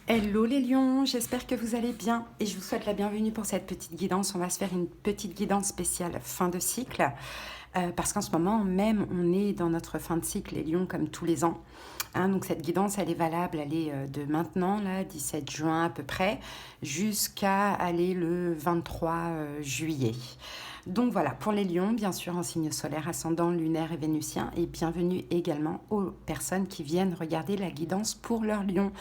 Hello les lions, j'espère que vous allez bien et je vous souhaite la bienvenue pour cette petite guidance. On va se faire une petite guidance spéciale fin de cycle parce qu'en ce moment même on est dans notre fin de cycle les lions comme tous les ans. Donc cette guidance elle est valable, elle est de maintenant, là, 17 juin à peu près, jusqu'à aller le 23 juillet. Donc voilà, pour les lions, bien sûr en signe solaire, ascendant, lunaire et vénusien, et bienvenue également aux personnes qui viennent regarder la guidance pour leur lion.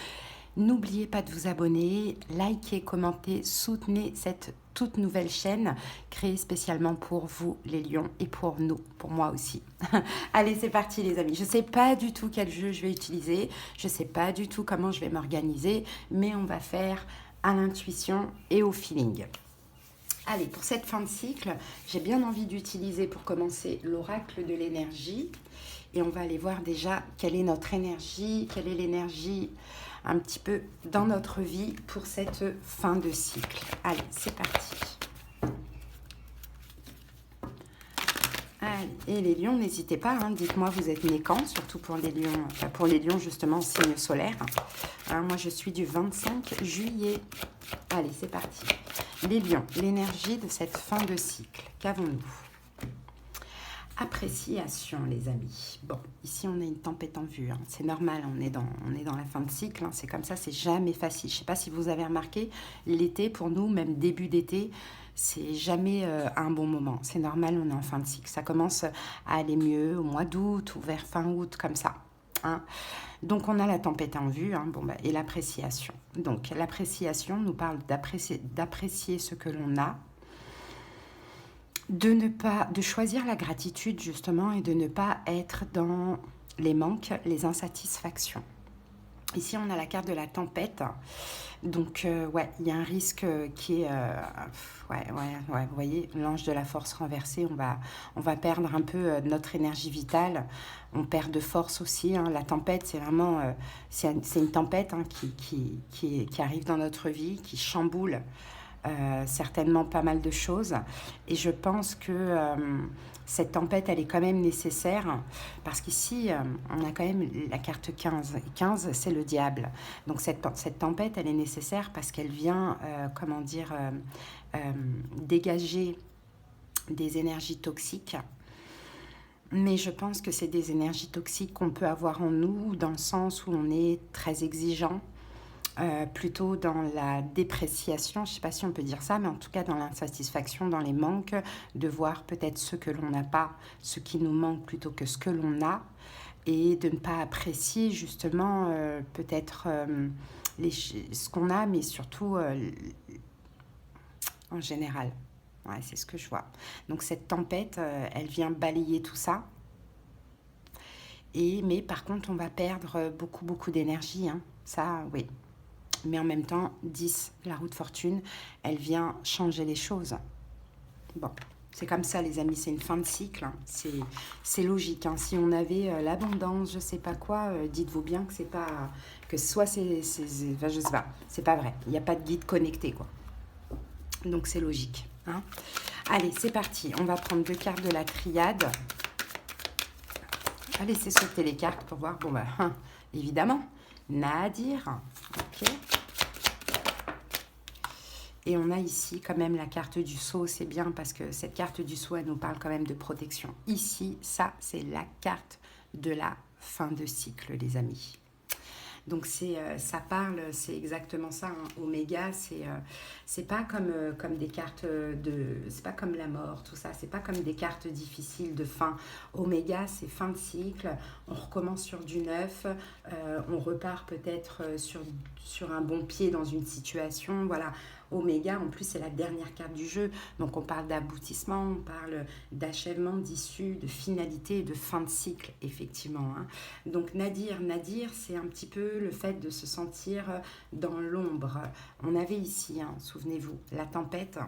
N'oubliez pas de vous abonner, liker, commenter, soutenez cette toute nouvelle chaîne créée spécialement pour vous les lions et pour nous, pour moi aussi. Allez, c'est parti les amis. Je ne sais pas du tout quel jeu je vais utiliser, je ne sais pas du tout comment je vais m'organiser, mais on va faire à l'intuition et au feeling. Allez, pour cette fin de cycle, j'ai bien envie d'utiliser pour commencer l'oracle de l'énergie. Et on va aller voir déjà quelle est notre énergie, quelle est l'énergie un petit peu dans notre vie pour cette fin de cycle. Allez, c'est parti. Allez, et les lions, n'hésitez pas, dites-moi vous êtes nés quand, surtout pour les lions justement signe solaire. Moi je suis du 25 juillet. Allez, c'est parti. Les lions, l'énergie de cette fin de cycle, qu'avons-nous ? Appréciation, les amis. Bon, ici on a une tempête en vue. C'est normal, on est dans la fin de cycle. C'est comme ça, c'est jamais facile. Je ne sais pas si vous avez remarqué, l'été pour nous, même début d'été, c'est jamais un bon moment. C'est normal, on est en fin de cycle. Ça commence à aller mieux au mois d'août ou vers fin août, comme ça. Donc on a la tempête en vue, et l'appréciation. Donc l'appréciation nous parle d'apprécier ce que l'on a, de choisir la gratitude justement et de ne pas être dans les manques, les insatisfactions. Ici on a la carte de la tempête, donc il y a un risque qui est vous voyez l'ange de la force renversé. On va perdre un peu notre énergie vitale, on perd de force aussi. La tempête c'est vraiment c'est une tempête qui arrive dans notre vie, qui chamboule certainement pas mal de choses. Et je pense que cette tempête, elle est quand même nécessaire parce qu'ici, on a quand même la carte 15. Et 15, c'est le diable. Donc cette tempête, elle est nécessaire parce qu'elle vient, dégager des énergies toxiques. Mais je pense que c'est des énergies toxiques qu'on peut avoir en nous dans le sens où on est très exigeant, plutôt dans la dépréciation, je ne sais pas si on peut dire ça, mais en tout cas dans l'insatisfaction, dans les manques, de voir peut-être ce que l'on n'a pas, ce qui nous manque plutôt que ce que l'on a, et de ne pas apprécier justement peut-être ce qu'on a, mais surtout en général. Ouais, c'est ce que je vois. Donc cette tempête, elle vient balayer tout ça. Mais par contre, on va perdre beaucoup d'énergie. Ça, oui. Mais en même temps, 10, la roue de fortune, elle vient changer les choses. Bon, c'est comme ça les amis, c'est une fin de cycle, c'est logique. Si on avait l'abondance, je sais pas quoi, dites-vous bien que c'est pas... que soit je sais pas, c'est pas vrai. Il n'y a pas de guide connecté, quoi. Donc c'est logique. Allez, c'est parti. On va prendre 2 cartes de la triade. On va laisser sauter les cartes pour voir. Évidemment, Nadir. Ok. Et on a ici quand même la carte du sceau, c'est bien parce que cette carte du sceau, elle nous parle quand même de protection. Ici, ça, c'est la carte de la fin de cycle, les amis. Donc ça parle, c'est exactement ça. Oméga, c'est pas comme des cartes c'est pas comme la mort, tout ça. C'est pas comme des cartes difficiles de fin. Oméga, c'est fin de cycle. On recommence sur du neuf. On repart peut-être sur un bon pied dans une situation. Voilà. Oméga, en plus, c'est la dernière carte du jeu. Donc, on parle d'aboutissement, on parle d'achèvement, d'issue, de finalité, de fin de cycle, effectivement. Donc, Nadir, c'est un petit peu le fait de se sentir dans l'ombre. On avait ici, souvenez-vous, la tempête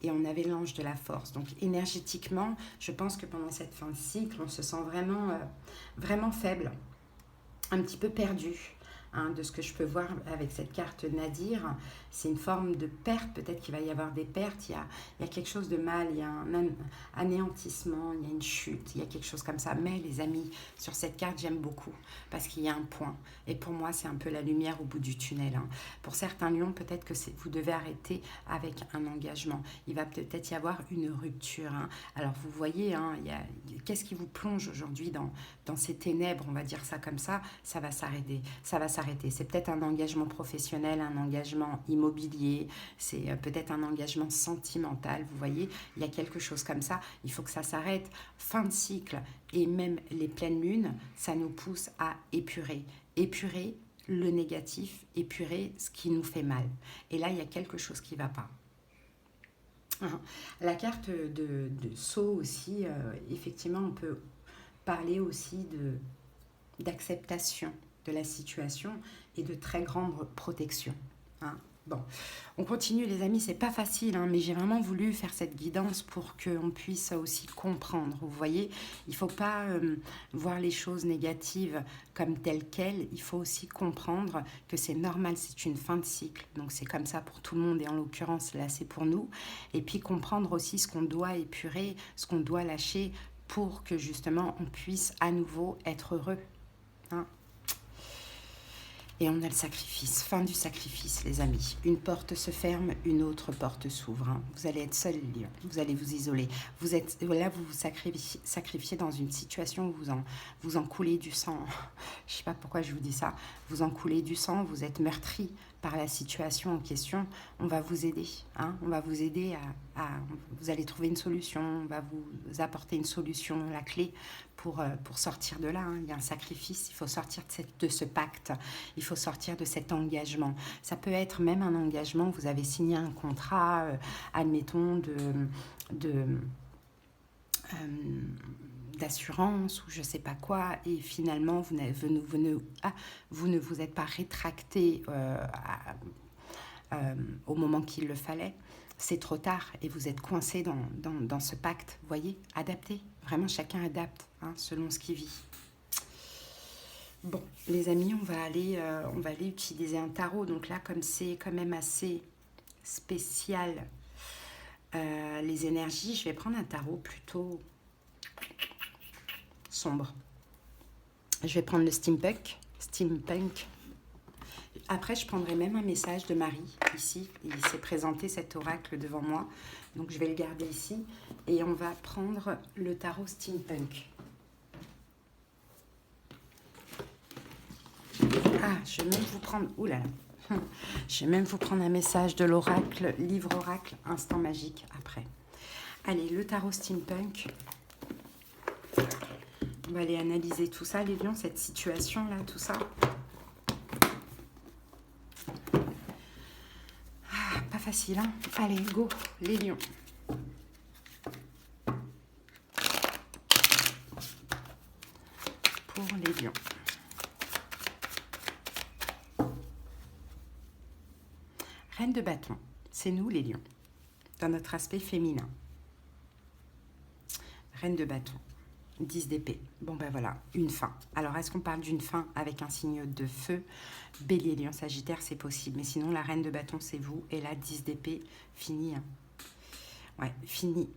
et on avait l'ange de la force. Donc, énergétiquement, je pense que pendant cette fin de cycle, on se sent vraiment faible, un petit peu perdu. hein, de ce que je peux voir avec cette carte Nadir. C'est une forme de perte, peut-être qu'il va y avoir des pertes, il y a quelque chose de mal, il y a un anéantissement, il y a une chute, il y a quelque chose comme ça. Mais les amis, sur cette carte, j'aime beaucoup parce qu'il y a un point. Et pour moi, c'est un peu la lumière au bout du tunnel. Hein. Pour certains lions, peut-être que vous devez arrêter avec un engagement. Il va peut-être y avoir une rupture. Hein. Alors, vous voyez, hein, qu'est-ce qui vous plonge aujourd'hui dans ces ténèbres, on va dire ça comme ça va s'arrêter. Ça va s'arrêter. C'est peut-être un engagement professionnel, un engagement immobilier, c'est peut-être un engagement sentimental, vous voyez, il y a quelque chose comme ça, il faut que ça s'arrête. Fin de cycle et même les pleines lunes, ça nous pousse à épurer le négatif, épurer ce qui nous fait mal. Et là, il y a quelque chose qui ne va pas. La carte de Sceau aussi, effectivement, on peut parler aussi d'acceptation de la situation et de très grande protection. Hein. Bon, on continue les amis, c'est pas facile, hein, mais j'ai vraiment voulu faire cette guidance pour qu'on puisse aussi comprendre. Vous voyez, il faut pas voir les choses négatives comme telles quelles, il faut aussi comprendre que c'est normal, c'est une fin de cycle, donc c'est comme ça pour tout le monde et en l'occurrence là c'est pour nous, et puis comprendre aussi ce qu'on doit épurer, ce qu'on doit lâcher pour que justement on puisse à nouveau être heureux. Hein. Et on a le sacrifice, fin du sacrifice les amis. Une porte se ferme, une autre porte s'ouvre. Hein. Vous allez être seul, vous allez vous isoler. Vous vous sacrifiez dans une situation où vous en coulez du sang. Je ne sais pas pourquoi je vous dis ça. Vous en coulez du sang, vous êtes meurtri par la situation en question. On va vous aider. Hein. On va vous aider vous allez trouver une solution. On va vous apporter une solution, la clé pour sortir de là. Hein. Il y a un sacrifice, il faut sortir de ce pacte, il faut sortir de cet engagement. Ça peut être même un engagement, vous avez signé un contrat, admettons, d'assurance ou je ne sais pas quoi, et finalement vous ne vous êtes pas rétracté au moment qu'il le fallait. C'est trop tard et vous êtes coincé dans ce pacte. Vous voyez, adaptez. Vraiment, chacun adapte hein, selon ce qu'il vit. Bon, les amis, on va aller utiliser un tarot. Donc là, comme c'est quand même assez spécial, les énergies, je vais prendre un tarot plutôt sombre. Je vais prendre le steampunk. Après, je prendrai même un message de Marie, ici. Il s'est présenté cet oracle devant moi. Donc, je vais le garder ici. Et on va prendre le tarot steampunk. Ah, je vais même vous prendre... Ouh là là. Je vais même vous prendre un message de l'oracle, livre oracle, instant magique, après. Allez, le tarot steampunk. On va aller analyser tout ça, les lions, cette situation-là, tout ça. Pas facile, hein? Allez, go, les lions. Pour les lions. Reine de bâton, c'est nous les lions, dans notre aspect féminin. Reine de bâton, 10 d'épée. Bon ben voilà, une fin. Alors est-ce qu'on parle d'une fin avec un signe de feu? Bélier, lion, sagittaire, c'est possible. Mais sinon, la reine de bâton, c'est vous. Et là, 10 d'épée, fini. Hein. Ouais, fini.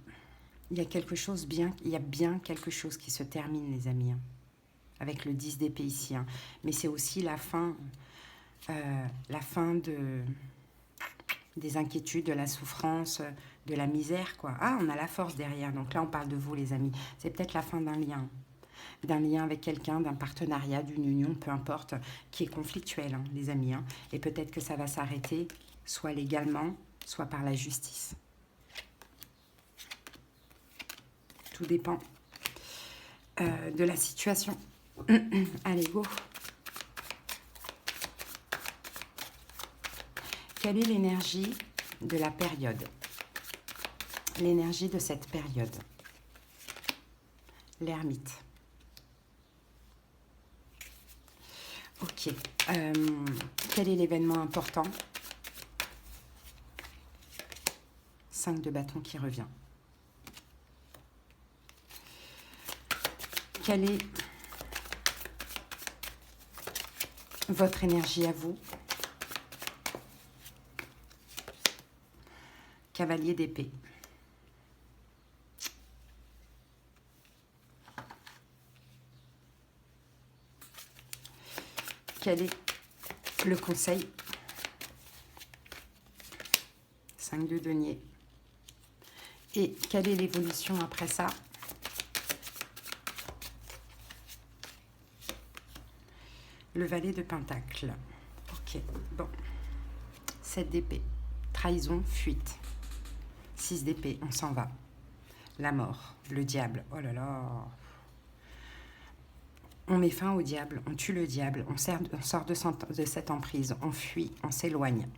Il y a quelque chose bien, il y a bien quelque chose qui se termine, les amis. Hein, avec le 10 d'épée ici. Hein. Mais c'est aussi la fin des inquiétudes, de la souffrance, de la misère, quoi. Ah, on a la force derrière. Donc là, on parle de vous, les amis. C'est peut-être la fin d'un lien avec quelqu'un, d'un partenariat, d'une union, peu importe, qui est conflictuel, hein, les amis. Hein. Et peut-être que ça va s'arrêter, soit légalement, soit par la justice. Tout dépend de la situation. Allez, go. Quelle est l'énergie de la période? L'énergie de cette période. L'ermite. Ok. Quel est l'événement important? 5 de bâton qui revient. Quel est Votre énergie à vous. Cavalier d'épée. Quel est le conseil? 5 de denier. Et quelle est l'évolution après ça? Le valet de pentacle. Ok, bon. 7 d'épée. Trahison, fuite. 6 d'épée, on s'en va. La mort, le diable. Oh là là. On met fin au diable, on tue le diable, on sort de cette emprise, on fuit, on s'éloigne.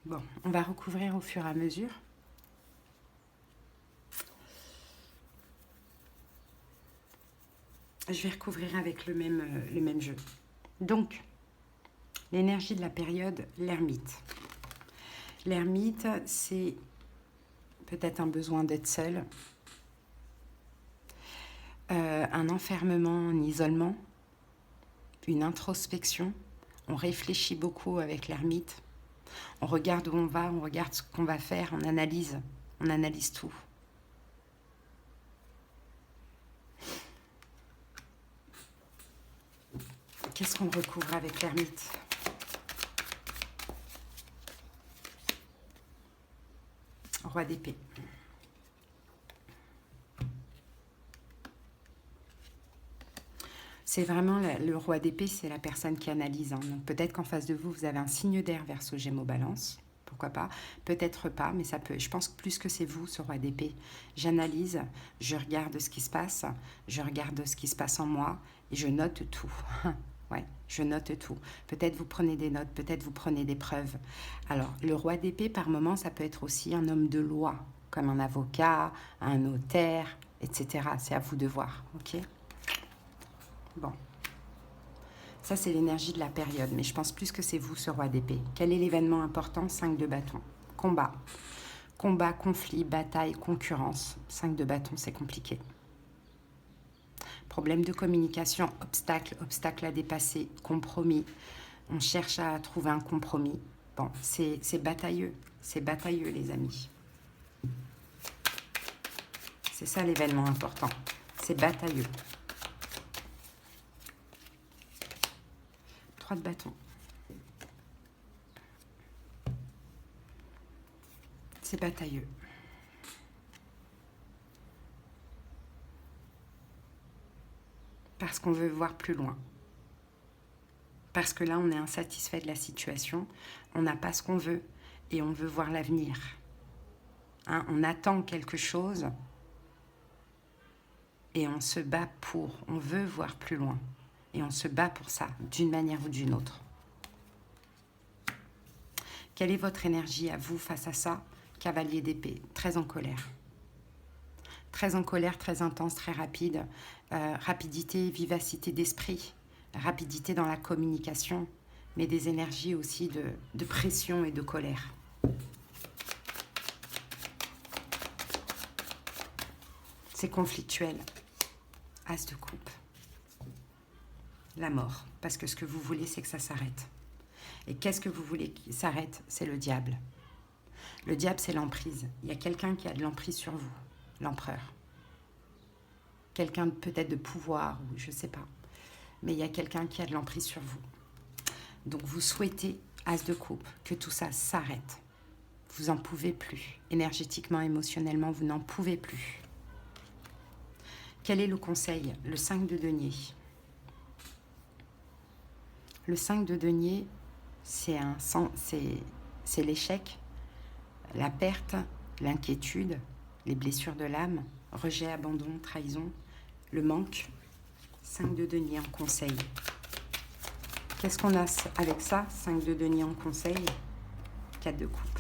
Bon, on va recouvrir au fur et à mesure. Je vais recouvrir avec le même jeu. Donc, l'énergie de la période, l'ermite. L'ermite, c'est peut-être un besoin d'être seul, un enfermement, un isolement, une introspection. On réfléchit beaucoup avec l'ermite. On regarde où on va, on regarde ce qu'on va faire, on analyse tout. Qu'est-ce qu'on recouvre avec l'ermite? Roi d'épée. C'est vraiment le roi d'épée, c'est la personne qui analyse. Hein. Donc peut-être qu'en face de vous, vous avez un signe d'air Verseau, Gémeaux, Balance. Pourquoi pas? Peut-être pas, mais ça peut. Je pense que plus que c'est vous, ce roi d'épée. J'analyse, je regarde ce qui se passe, je regarde ce qui se passe en moi et je note tout. Ouais, je note tout. Peut-être vous prenez des notes, peut-être vous prenez des preuves. Alors, le roi d'épée, par moment, ça peut être aussi un homme de loi, comme un avocat, un notaire, etc. C'est à vous de voir, ok? Bon. Ça, c'est l'énergie de la période, mais je pense plus que c'est vous, ce roi d'épée. Quel est l'événement important? 5 de bâton. Combat. Combat, conflit, bataille, concurrence. 5 de bâton, c'est compliqué. Problème de communication, obstacle à dépasser, compromis. On cherche à trouver un compromis. Bon, c'est batailleux, les amis. C'est ça l'événement important, c'est batailleux. 3 de bâton. C'est batailleux. Parce qu'on veut voir plus loin. Parce que là, on est insatisfait de la situation, on n'a pas ce qu'on veut et on veut voir l'avenir. Hein, on attend quelque chose et on se bat pour, on veut voir plus loin. Et on se bat pour ça, d'une manière ou d'une autre. Quelle est votre énergie à vous face à ça? Cavalier d'épée, très en colère. Très en colère, très intense, très rapide. Rapidité, vivacité d'esprit. Rapidité dans la communication, mais des énergies aussi de pression et de colère. C'est conflictuel. As de coupe. La mort, parce que ce que vous voulez, c'est que ça s'arrête. Et qu'est-ce que vous voulez qui s'arrête? C'est le diable. Le diable, c'est l'emprise. Il y a quelqu'un qui a de l'emprise sur vous, l'empereur. Quelqu'un peut-être de pouvoir, ou je ne sais pas. Mais il y a quelqu'un qui a de l'emprise sur vous. Donc vous souhaitez, as de coupe, que tout ça s'arrête. Vous n'en pouvez plus. Énergétiquement, émotionnellement, vous n'en pouvez plus. Quel est le conseil? Le 5 de denier. Le 5 de denier, c'est l'échec, la perte, l'inquiétude, les blessures de l'âme, rejet, abandon, trahison, le manque. 5 de denier en conseil. Qu'est-ce qu'on a avec ça? 5 de denier en conseil, 4 de coupe.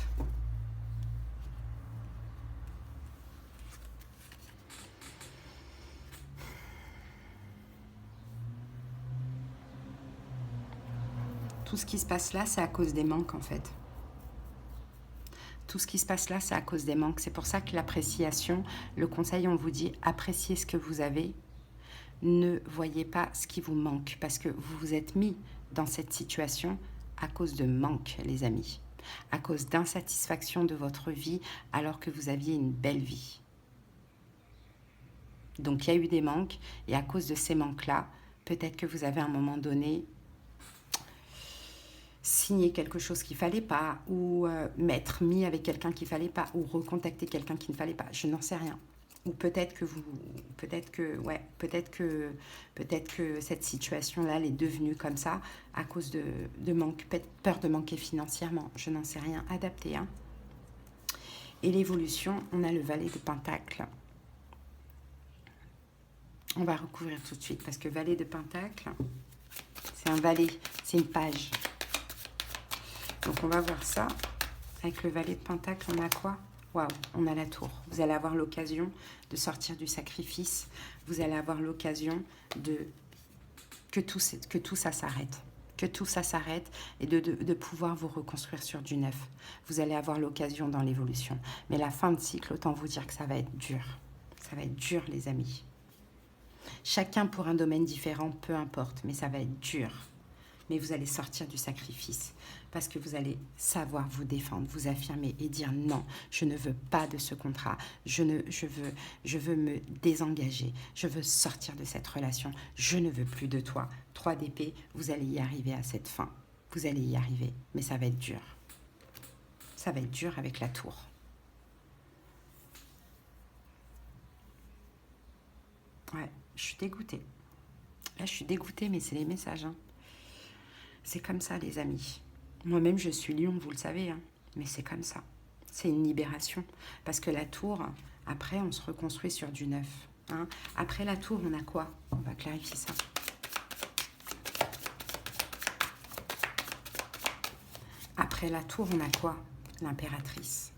Tout ce qui se passe là, c'est à cause des manques en fait. Tout ce qui se passe là, c'est à cause des manques. C'est pour ça que l'appréciation, le conseil, on vous dit, appréciez ce que vous avez. Ne voyez pas ce qui vous manque, parce que vous vous êtes mis dans cette situation à cause de manque, les amis. À cause d'insatisfaction de votre vie, alors que vous aviez une belle vie. Donc, il y a eu des manques, et à cause de ces manques-là, peut-être que vous avez à un moment donné signé quelque chose qu'il ne fallait pas, ou m'être mis avec quelqu'un qu'il ne fallait pas, ou recontacter quelqu'un qu'il ne fallait pas. Je n'en sais rien. Ou peut-être que cette situation-là, elle est devenue comme ça à cause de manque, peur de manquer financièrement. Je n'en sais rien. Adapté, hein. Et l'évolution, on a le valet de Pentacle. On va recouvrir tout de suite parce que valet de Pentacle, c'est un valet, c'est une page. Donc on va voir ça. Avec le valet de Pentacle, on a quoi? Waouh, on a la tour. Vous allez avoir l'occasion de sortir du sacrifice. Vous allez avoir l'occasion que tout ça s'arrête. Que tout ça s'arrête et de pouvoir vous reconstruire sur du neuf. Vous allez avoir l'occasion dans l'évolution. Mais la fin de cycle, autant vous dire que ça va être dur. Ça va être dur, les amis. Chacun pour un domaine différent, peu importe, mais ça va être dur. Mais vous allez sortir du sacrifice parce que vous allez savoir vous défendre, vous affirmer et dire non, je ne veux pas de ce contrat, je veux me désengager, je veux sortir de cette relation, je ne veux plus de toi. 3 d'épée, vous allez y arriver à cette fin. Vous allez y arriver, mais ça va être dur. Ça va être dur avec la tour. Ouais, je suis dégoûtée. Là, je suis dégoûtée, mais c'est les messages, hein. C'est comme ça, les amis. Moi-même, je suis lion, vous le savez, hein, mais c'est comme ça. C'est une libération. Parce que la tour, après, on se reconstruit sur du neuf. Hein. Après la tour, on a quoi? On va clarifier ça. Après la tour, on a quoi? L'impératrice.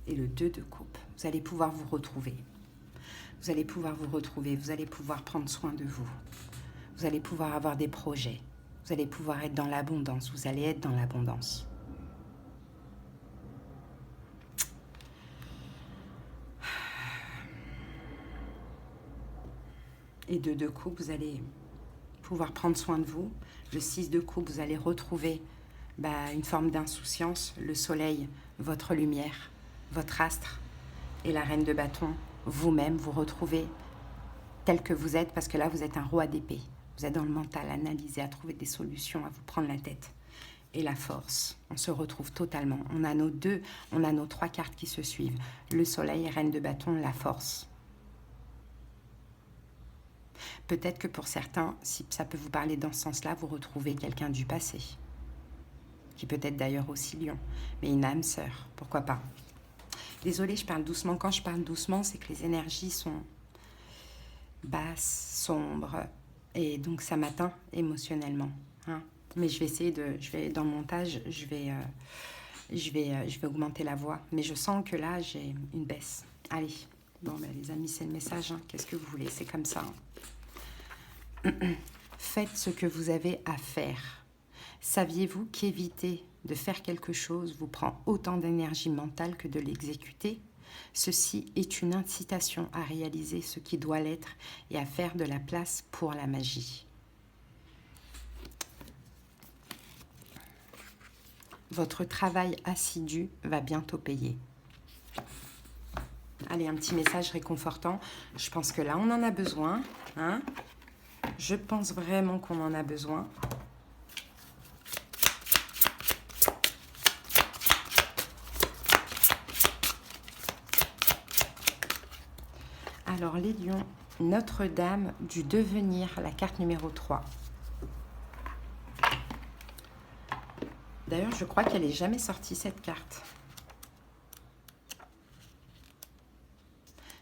Et le 2 de coupe. Vous allez pouvoir vous retrouver. Vous allez pouvoir vous retrouver. Vous allez pouvoir prendre soin de vous. Vous allez pouvoir avoir des projets. Vous allez pouvoir être dans l'abondance. Vous allez être dans l'abondance. Et de 2 coups, vous allez pouvoir prendre soin de vous. Le 6 de coupe, vous allez retrouver une forme d'insouciance. Le soleil, votre lumière, votre astre. Et la reine de bâton, vous-même, vous retrouvez tel que vous êtes. Parce que là, vous êtes un roi d'épée. Vous êtes dans le mental, à analyser, à trouver des solutions, à vous prendre la tête. Et la force, on se retrouve totalement. On a nos 3 cartes qui se suivent. Le soleil, reine de bâton, la force. Peut-être que pour certains, si ça peut vous parler dans ce sens-là, vous retrouvez quelqu'un du passé. Qui peut être d'ailleurs aussi lion. Mais une âme sœur, pourquoi pas. Désolée, je parle doucement. Quand je parle doucement, c'est que les énergies sont basses, sombres. Et donc ça m'atteint émotionnellement. Hein. Mais je vais essayer dans le montage, je vais augmenter la voix. Mais je sens que là, j'ai une baisse. Allez, bon, les amis, c'est le message. Hein. Qu'est-ce que vous voulez? C'est comme ça. Hein. Faites ce que vous avez à faire. Saviez-vous qu'éviter de faire quelque chose vous prend autant d'énergie mentale que de l'exécuter? Ceci est une incitation à réaliser ce qui doit l'être et à faire de la place pour la magie. Votre travail assidu va bientôt payer. Allez, un petit message réconfortant. Je pense que là, on en a besoin. Hein? Je pense vraiment qu'on en a besoin. Alors, les lions, Notre-Dame du devenir, la carte numéro 3. D'ailleurs, je crois qu'elle n'est jamais sortie, cette carte.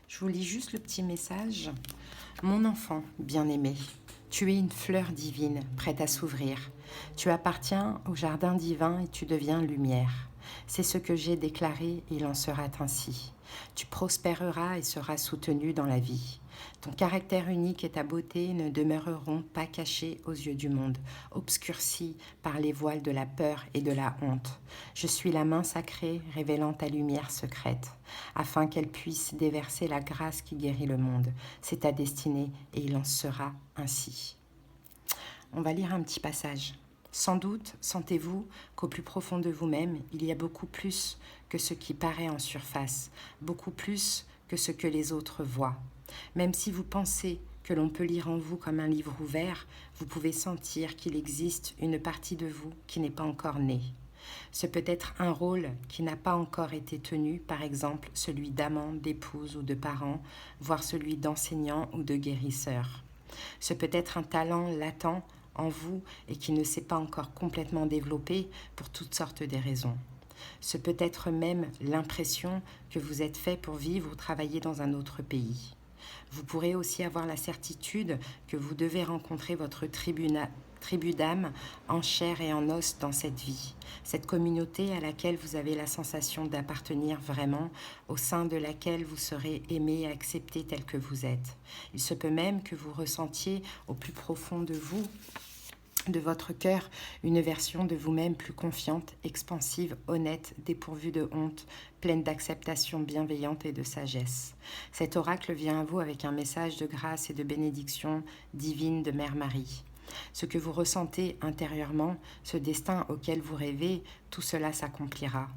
Je vous lis juste le petit message. Mon enfant bien-aimé, tu es une fleur divine, prête à s'ouvrir. Tu appartiens au jardin divin et tu deviens lumière. C'est ce que j'ai déclaré, il en sera ainsi. Tu prospéreras et seras soutenu dans la vie. Ton caractère unique et ta beauté ne demeureront pas cachés aux yeux du monde, obscurcis par les voiles de la peur et de la honte. Je suis la main sacrée révélant ta lumière secrète, afin qu'elle puisse déverser la grâce qui guérit le monde. C'est ta destinée et il en sera ainsi. On va lire un petit passage. Sans doute sentez-vous qu'au plus profond de vous-même, il y a beaucoup plus que ce qui paraît en surface, beaucoup plus que ce que les autres voient. Même si vous pensez que l'on peut lire en vous comme un livre ouvert, vous pouvez sentir qu'il existe une partie de vous qui n'est pas encore née. Ce peut être un rôle qui n'a pas encore été tenu, par exemple celui d'amant, d'épouse ou de parent, voire celui d'enseignant ou de guérisseur. Ce peut être un talent latent en vous et qui ne s'est pas encore complètement développé pour toutes sortes de raisons. Ce peut être même l'impression que vous êtes fait pour vivre ou travailler dans un autre pays. Vous pourrez aussi avoir la certitude que vous devez rencontrer votre tribu d'âme en chair et en os dans cette vie, cette communauté à laquelle vous avez la sensation d'appartenir vraiment, au sein de laquelle vous serez aimé et accepté tel que vous êtes. Il se peut même que vous ressentiez au plus profond de vous, de votre cœur, une version de vous-même plus confiante, expansive, honnête, dépourvue de honte, pleine d'acceptation bienveillante et de sagesse. Cet oracle vient à vous avec un message de grâce et de bénédiction divine de Mère Marie. Ce que vous ressentez intérieurement, ce destin auquel vous rêvez, tout cela s'accomplira.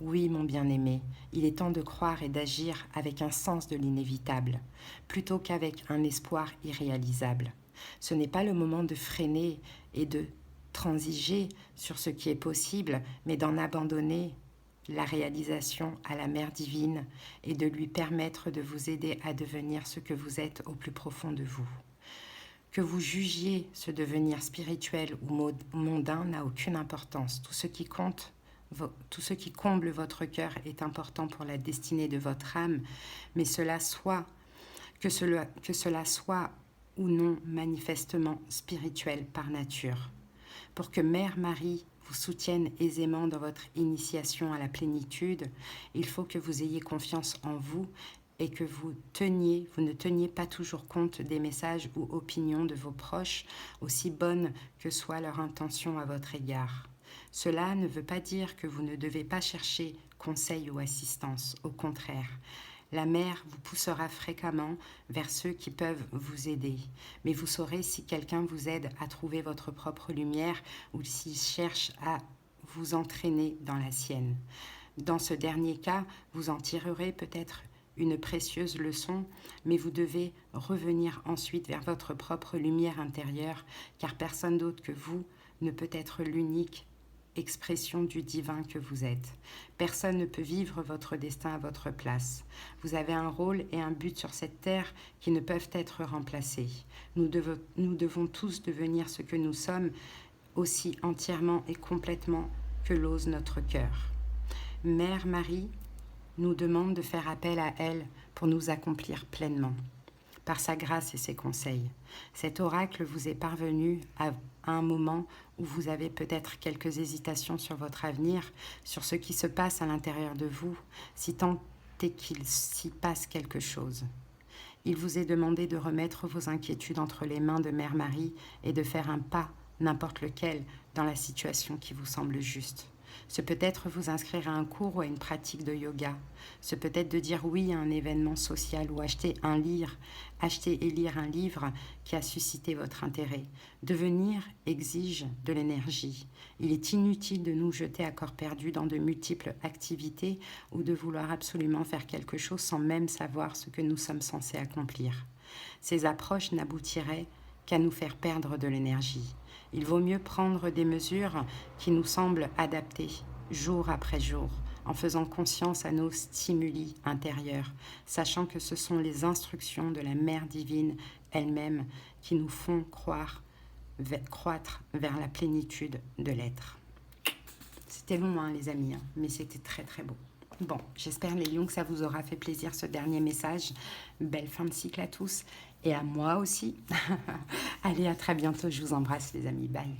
Oui, mon bien-aimé, il est temps de croire et d'agir avec un sens de l'inévitable, plutôt qu'avec un espoir irréalisable. Ce n'est pas le moment de freiner et de transiger sur ce qui est possible, mais d'en abandonner la réalisation à la Mère divine et de lui permettre de vous aider à devenir ce que vous êtes au plus profond de vous. Que vous jugiez ce devenir spirituel ou mondain n'a aucune importance. Tout ce qui compte, tout ce qui comble votre cœur est important pour la destinée de votre âme, mais que cela soit ou non manifestement spirituel par nature. Pour que Mère Marie vous soutienne aisément dans votre initiation à la plénitude, il faut que vous ayez confiance en vous et que vous ne teniez pas toujours compte des messages ou opinions de vos proches, aussi bonnes que soit leur intention à votre égard. Cela ne veut pas dire que vous ne devez pas chercher conseil ou assistance, au contraire. La mère vous poussera fréquemment vers ceux qui peuvent vous aider, mais vous saurez si quelqu'un vous aide à trouver votre propre lumière ou s'il cherche à vous entraîner dans la sienne. Dans ce dernier cas, vous en tirerez peut-être une précieuse leçon, mais vous devez revenir ensuite vers votre propre lumière intérieure, car personne d'autre que vous ne peut être l'unique expression du divin que vous êtes. Personne ne peut vivre votre destin à votre place. Vous avez un rôle et un but sur cette terre qui ne peuvent être remplacés. Nous devons tous devenir ce que nous sommes, aussi entièrement et complètement que l'ose notre cœur. Mère Marie nous demande de faire appel à elle pour nous accomplir pleinement, par sa grâce et ses conseils. Cet oracle vous est parvenu à un moment où vous avez peut-être quelques hésitations sur votre avenir, sur ce qui se passe à l'intérieur de vous, si tant est qu'il s'y passe quelque chose. Il vous est demandé de remettre vos inquiétudes entre les mains de Mère Marie et de faire un pas, n'importe lequel, dans la situation qui vous semble juste. Ce peut être vous inscrire à un cours ou à une pratique de yoga. Ce peut être de dire oui à un événement social ou acheter et lire un livre qui a suscité votre intérêt. Devenir exige de l'énergie. Il est inutile de nous jeter à corps perdu dans de multiples activités ou de vouloir absolument faire quelque chose sans même savoir ce que nous sommes censés accomplir. Ces approches n'aboutiraient qu'à nous faire perdre de l'énergie. Il vaut mieux prendre des mesures qui nous semblent adaptées, jour après jour, en faisant conscience à nos stimuli intérieurs, sachant que ce sont les instructions de la Mère divine elle-même qui nous font croître vers la plénitude de l'être. C'était long, les amis, mais c'était très très beau. Bon, j'espère les lions que ça vous aura fait plaisir ce dernier message. Belle fin de cycle à tous et à moi aussi. Allez, à très bientôt. Je vous embrasse les amis. Bye.